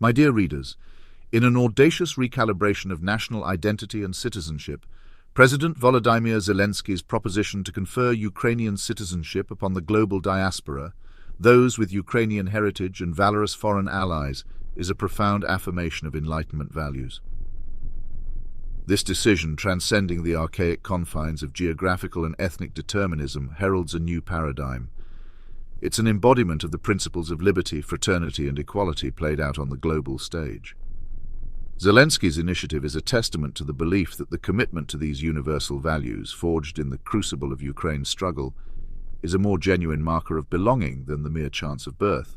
My dear readers, in an audacious recalibration of national identity and citizenship, President Volodymyr Zelensky's proposition to confer Ukrainian citizenship upon the global diaspora, those with Ukrainian heritage and valorous foreign allies, is a profound affirmation of Enlightenment values. This decision, transcending the archaic confines of geographical and ethnic determinism, heralds a new paradigm. It's an embodiment of the principles of liberty, fraternity, and equality played out on the global stage. Zelensky's initiative is a testament to the belief that the commitment to these universal values, forged in the crucible of Ukraine's struggle, is a more genuine marker of belonging than the mere chance of birth.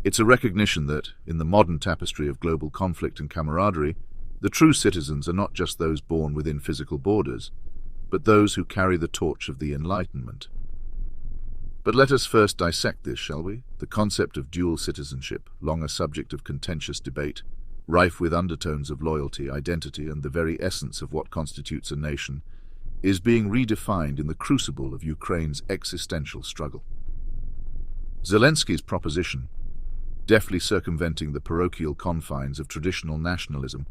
It's a recognition that, in the modern tapestry of global conflict and camaraderie, the true citizens are not just those born within physical borders, but those who carry the torch of the Enlightenment. But let us first dissect this, shall we? The concept of dual citizenship, long a subject of contentious debate, rife with undertones of loyalty, identity, and the very essence of what constitutes a nation, is being redefined in the crucible of Ukraine's existential struggle. Zelensky's proposition, deftly circumventing the parochial confines of traditional nationalism,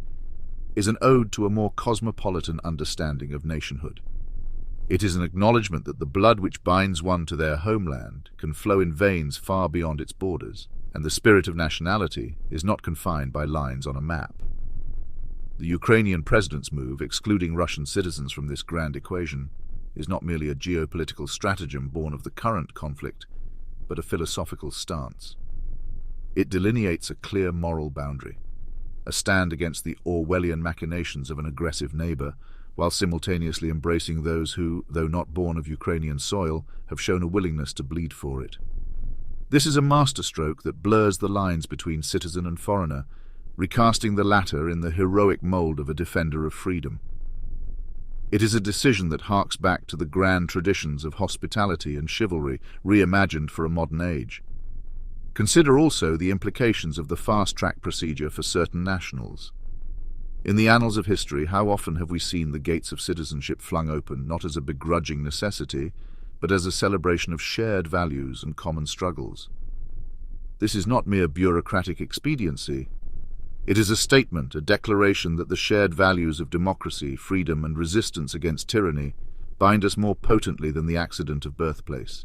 is an ode to a more cosmopolitan understanding of nationhood. It is an acknowledgement that the blood which binds one to their homeland can flow in veins far beyond its borders, and the spirit of nationality is not confined by lines on a map. The Ukrainian president's move, excluding Russian citizens from this grand equation, is not merely a geopolitical stratagem born of the current conflict, but a philosophical stance. It delineates a clear moral boundary, a stand against the Orwellian machinations of an aggressive neighbor, while simultaneously embracing those who, though not born of Ukrainian soil, have shown a willingness to bleed for it. This is a masterstroke that blurs the lines between citizen and foreigner, recasting the latter in the heroic mold of a defender of freedom. It is a decision that harks back to the grand traditions of hospitality and chivalry reimagined for a modern age. Consider also the implications of the fast-track procedure for certain nationals. In the annals of history, how often have we seen the gates of citizenship flung open, not as a begrudging necessity, but as a celebration of shared values and common struggles? This is not mere bureaucratic expediency. It is a statement, a declaration that the shared values of democracy, freedom, and resistance against tyranny bind us more potently than the accident of birthplace.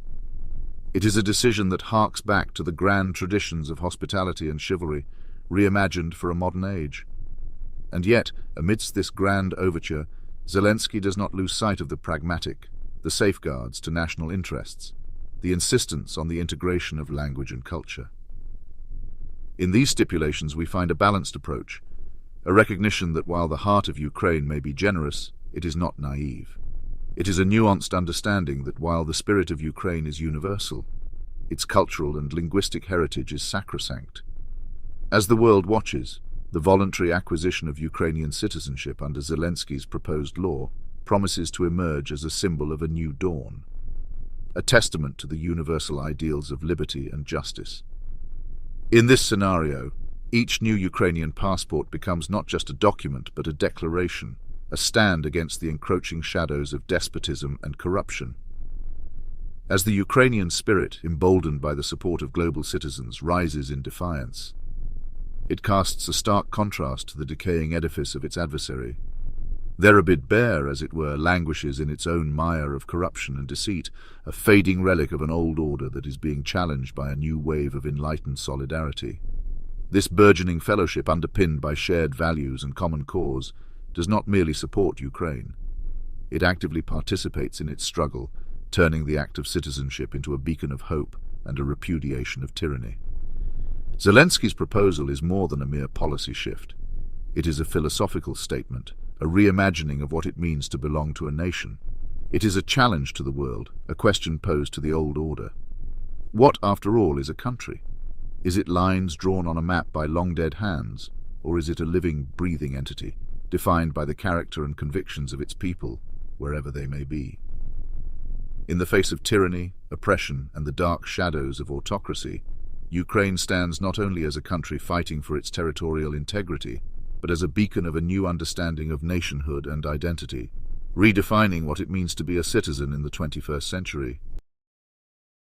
It is a decision that harks back to the grand traditions of hospitality and chivalry, reimagined for a modern age. And yet, amidst this grand overture, Zelensky does not lose sight of the pragmatic, the safeguards to national interests, the insistence on the integration of language and culture. In these stipulations we find a balanced approach, a recognition that while the heart of Ukraine may be generous, it is not naive. It is a nuanced understanding that while the spirit of Ukraine is universal, its cultural and linguistic heritage is sacrosanct. As the world watches, the voluntary acquisition of Ukrainian citizenship under Zelensky's proposed law promises to emerge as a symbol of a new dawn, a testament to the universal ideals of liberty and justice. In this scenario, each new Ukrainian passport becomes not just a document but a declaration, a stand against the encroaching shadows of despotism and corruption. As the Ukrainian spirit, emboldened by the support of global citizens, rises in defiance, it casts a stark contrast to the decaying edifice of its adversary. Therabid bare, as it were, languishes in its own mire of corruption and deceit, a fading relic of an old order that is being challenged by a new wave of enlightened solidarity. This burgeoning fellowship, underpinned by shared values and common cause, does not merely support Ukraine. It actively participates in its struggle, turning the act of citizenship into a beacon of hope and a repudiation of tyranny. Zelensky's proposal is more than a mere policy shift. It is a philosophical statement, a reimagining of what it means to belong to a nation. It is a challenge to the world, a question posed to the old order. What, after all, is a country? Is it lines drawn on a map by long-dead hands, or is it a living, breathing entity, defined by the character and convictions of its people, wherever they may be? In the face of tyranny, oppression, and the dark shadows of autocracy, Ukraine stands not only as a country fighting for its territorial integrity, but as a beacon of a new understanding of nationhood and identity, redefining what it means to be a citizen in the 21st century.